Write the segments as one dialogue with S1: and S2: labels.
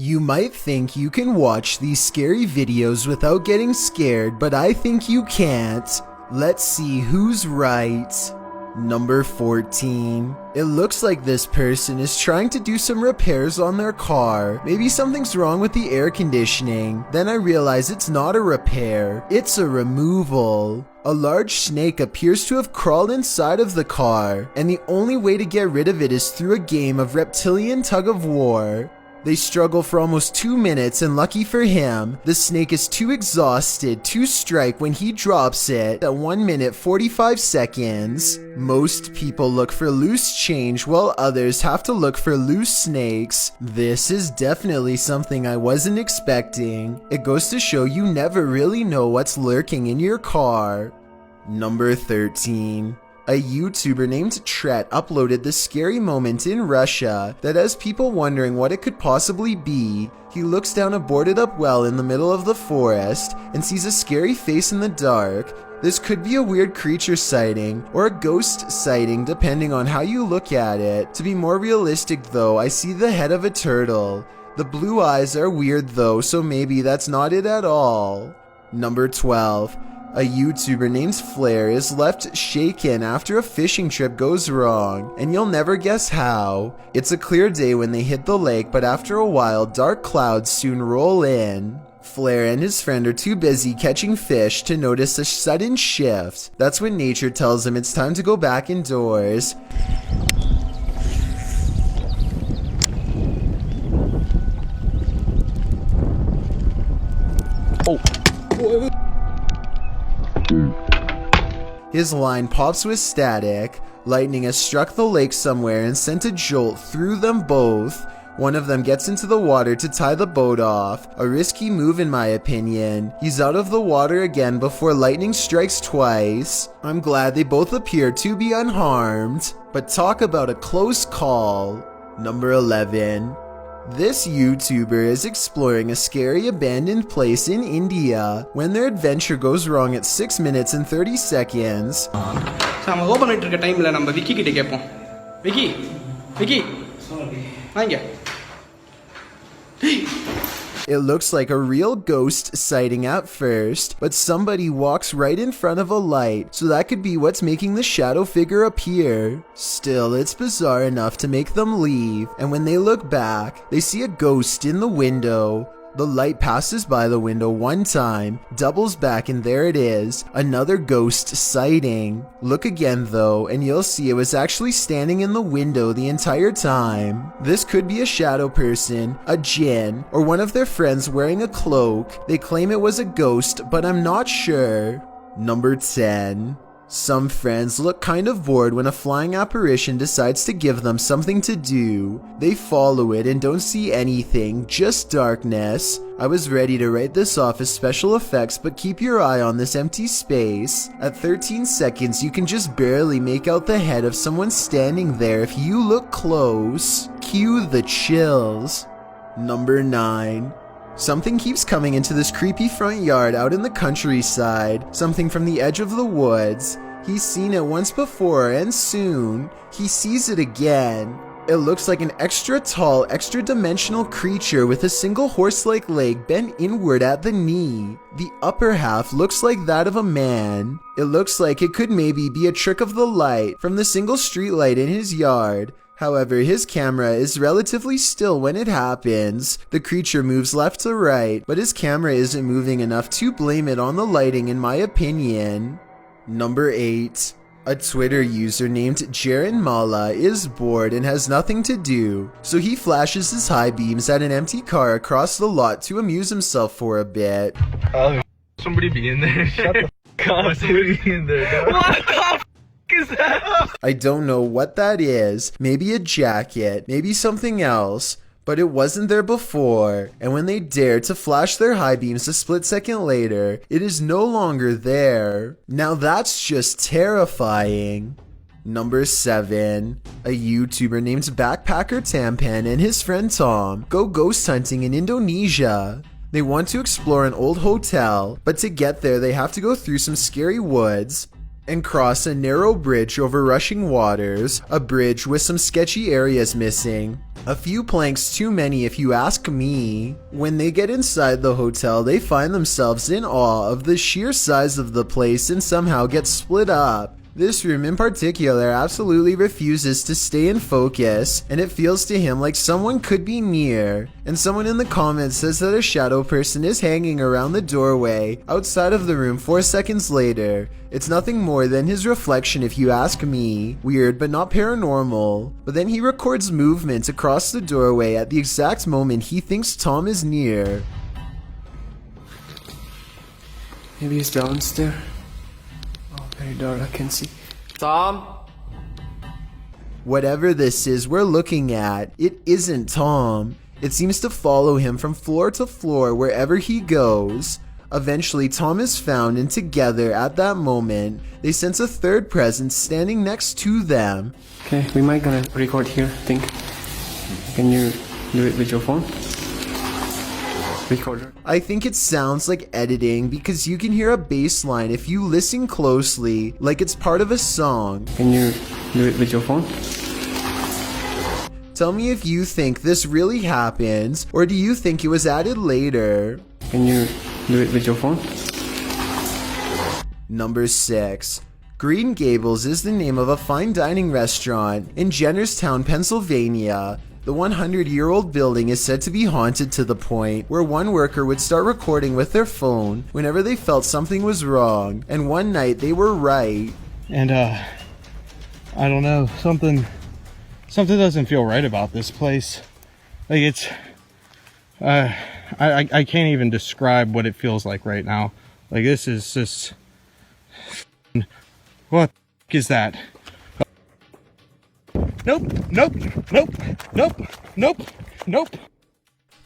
S1: You might think you can watch these scary videos without getting scared, but I think you can't. Let's see who's right. Number 14. It looks like this person is trying to do some repairs on their car. Maybe something's wrong with the air conditioning. Then I realize it's not a repair, it's a removal. A large snake appears to have crawled inside of the car, and the only way to get rid of it is through a game of reptilian tug-of-war. They struggle for almost 2 minutes, and lucky for him, the snake is too exhausted to strike when he drops it at 1 minute 45 seconds. Most people look for loose change while others have to look for loose snakes. This is definitely something I wasn't expecting. It goes to show you never really know what's lurking in your car. Number 13. A YouTuber named Tret uploaded this scary moment in Russia that has people wondering what it could possibly be. He looks down a boarded up well in the middle of the forest and sees a scary face in the dark. This could be a weird creature sighting or a ghost sighting depending on how you look at it. To be more realistic though, I see the head of a turtle. The blue eyes are weird though, so maybe that's not it at all. Number 12. A YouTuber named Flair is left shaken after a fishing trip goes wrong, and you'll never guess how. It's a clear day when they hit the lake, but after a while, dark clouds soon roll in. Flair and his friend are too busy catching fish to notice a sudden shift. That's when nature tells him it's time to go back indoors. His line pops with static. Lightning has struck the lake somewhere and sent a jolt through them both. One of them gets into the water to tie the boat off. A risky move in my opinion. He's out of the water again before lightning strikes twice. I'm glad they both appear to be unharmed. But talk about a close call. Number 11. This YouTuber is exploring a scary abandoned place in India when their adventure goes wrong at 6 minutes and 30 seconds.
S2: நம்ம open பண்ணிட்டு இருக்க டைம்ல நம்ம விக்கி கிட்ட கேப்போம். விக்கி வாங்க.
S1: It looks like a real ghost sighting at first, but somebody walks right in front of a light, so that could be what's making the shadow figure appear. Still, it's bizarre enough to make them leave, and when they look back, they see a ghost in the window. The light passes by the window one time, doubles back, and there it is, another ghost sighting. Look again though, and you'll see it was actually standing in the window the entire time. This could be a shadow person, a djinn, or one of their friends wearing a cloak. They claim it was a ghost, but I'm not sure. Number 10. Some friends look kind of bored when a flying apparition decides to give them something to do. They follow it and don't see anything, just darkness. I was ready to write this off as special effects, but keep your eye on this empty space. At 13 seconds, you can just barely make out the head of someone standing there if you look close. Cue the chills. Number 9. Something keeps coming into this creepy front yard out in the countryside, something from the edge of the woods. He's seen it once before and soon, he sees it again. It looks like an extra tall, extra dimensional creature with a single horse-like leg bent inward at the knee. The upper half looks like that of a man. It looks like it could maybe be a trick of the light from the single street light in his yard. However, his camera is relatively still when it happens. The creature moves left to right, but his camera isn't moving enough to blame it on the lighting in my opinion. Number 8. A Twitter user named Jaren Mala is bored and has nothing to do, so he flashes his high beams at an empty car across the lot to amuse himself for a bit.
S3: Oh, somebody be in there. Shut the f*** up. Somebody be in there. What the f*** is that?
S1: I don't know what that is. Maybe a jacket, maybe something else. But it wasn't there before, and when they dare to flash their high beams a split second later, it is no longer there. Now that's just terrifying. Number 7. A YouTuber named Backpacker Tampan and his friend Tom go ghost hunting in Indonesia. They want to explore an old hotel, but to get there they have to go through some scary woods. and cross a narrow bridge over rushing waters, a bridge with some sketchy areas missing. A few planks too many if you ask me. When they get inside the hotel, they find themselves in awe of the sheer size of the place and somehow get split up. This room in particular absolutely refuses to stay in focus, and it feels to him like someone could be near. And someone in the comments says that a shadow person is hanging around the doorway outside of the room 4 seconds later. It's nothing more than his reflection if you ask me. Weird but not paranormal. But then he records movement across the doorway at the exact moment he thinks Tom is near.
S2: Maybe he's downstairs. Oh, very dark, I can see. Tom?
S1: Whatever this is we're looking at, it isn't Tom. It seems to follow him from floor to floor wherever he goes. Eventually, Tom is found, and together at that moment, they sense a third presence standing next to them.
S2: Okay, we might gonna record here, I think. Can you do it with your phone? Recorder.
S1: I think it sounds like editing because you can hear a bass line if you listen closely, like it's part of a song.
S2: Can you do it with your phone?
S1: Tell me if you think this really happens, or do you think it was added later?
S2: Can you do it with your phone?
S1: Number 6. Green Gables is the name of a fine dining restaurant in Jennerstown, Pennsylvania. The 100-year-old building is said to be haunted to the point where one worker would start recording with their phone whenever they felt something was wrong, and one night they were right.
S4: And I don't know, something doesn't feel right about this place. Like it's I can't even describe what it feels like right now. Like this is just, what the is that? Nope, nope, nope, nope, nope, nope.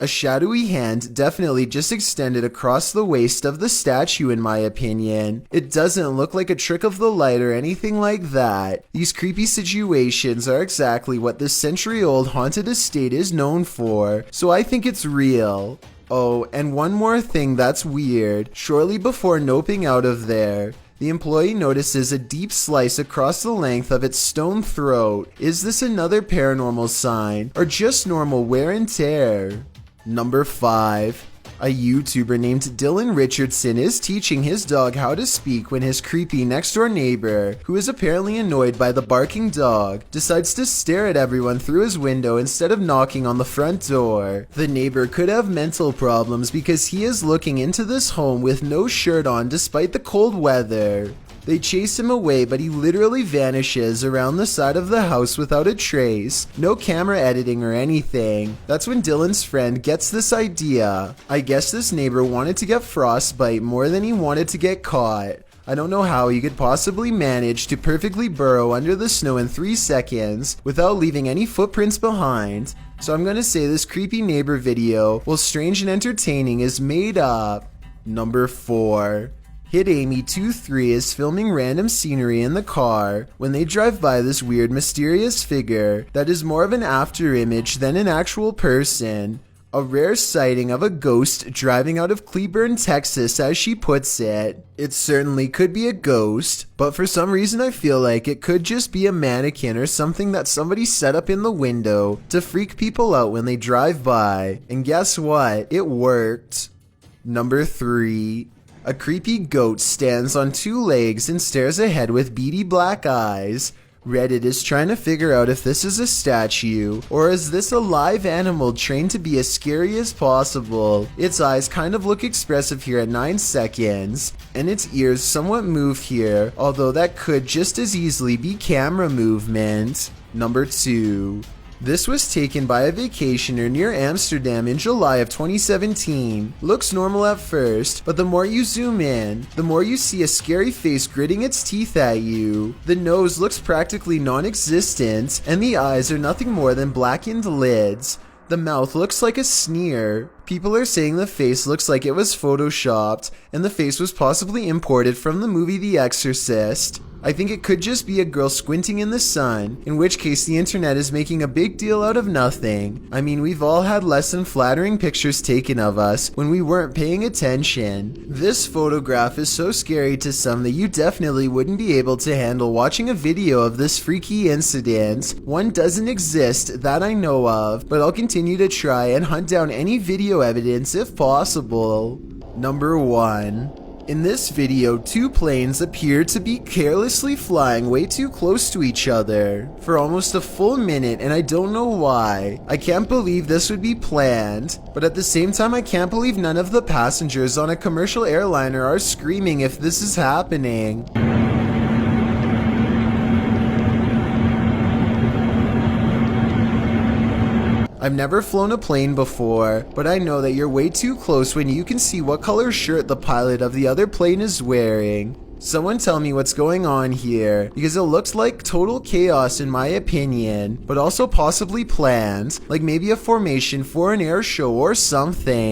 S1: A shadowy hand definitely just extended across the waist of the statue in my opinion. It doesn't look like a trick of the light or anything like that. These creepy situations are exactly what this century-old haunted estate is known for, so I think it's real. Oh, and one more thing that's weird. Shortly before noping out of there, the employee notices a deep slice across the length of its stone throat. Is this another paranormal sign, or just normal wear and tear? Number 5. A YouTuber named Dylan Richardson is teaching his dog how to speak when his creepy next-door neighbor, who is apparently annoyed by the barking dog, decides to stare at everyone through his window instead of knocking on the front door. The neighbor could have mental problems because he is looking into this home with no shirt on despite the cold weather. They chase him away, but he literally vanishes around the side of the house without a trace. No camera editing or anything. That's when Dylan's friend gets this idea. I guess this neighbor wanted to get frostbite more than he wanted to get caught. I don't know how he could possibly manage to perfectly burrow under the snow in 3 seconds without leaving any footprints behind. So I'm gonna say this creepy neighbor video, while strange and entertaining, is made up. Number 4. Hit Amy 23 is filming random scenery in the car when they drive by this weird mysterious figure that is more of an after image than an actual person. A rare sighting of a ghost driving out of Cleburne, Texas, as she puts it. It certainly could be a ghost, but for some reason I feel like it could just be a mannequin or something that somebody set up in the window to freak people out when they drive by. And guess what? It worked. Number 3. A creepy goat stands on 2 legs and stares ahead with beady black eyes. Reddit is trying to figure out if this is a statue, or is this a live animal trained to be as scary as possible. Its eyes kind of look expressive here at 9 seconds, and its ears somewhat move here, although that could just as easily be camera movement. Number 2. This was taken by a vacationer near Amsterdam in July of 2017. Looks normal at first, but the more you zoom in, the more you see a scary face gritting its teeth at you. The nose looks practically non-existent, and the eyes are nothing more than blackened lids. The mouth looks like a sneer. People are saying the face looks like it was photoshopped, and the face was possibly imported from the movie The Exorcist. I think it could just be a girl squinting in the sun, in which case the internet is making a big deal out of nothing. I mean, we've all had less than flattering pictures taken of us when we weren't paying attention. This photograph is so scary to some that you definitely wouldn't be able to handle watching a video of this freaky incident. One doesn't exist that I know of, but I'll continue to try and hunt down any video evidence if possible. Number 1. In this video, two planes appear to be carelessly flying way too close to each other for almost a full minute, and I don't know why. I can't believe this would be planned, but at the same time I can't believe none of the passengers on a commercial airliner are screaming if this is happening. I've never flown a plane before, but I know that you're way too close when you can see what color shirt the pilot of the other plane is wearing. Someone tell me what's going on here, because it looks like total chaos in my opinion, but also possibly planned, like maybe a formation for an air show or something.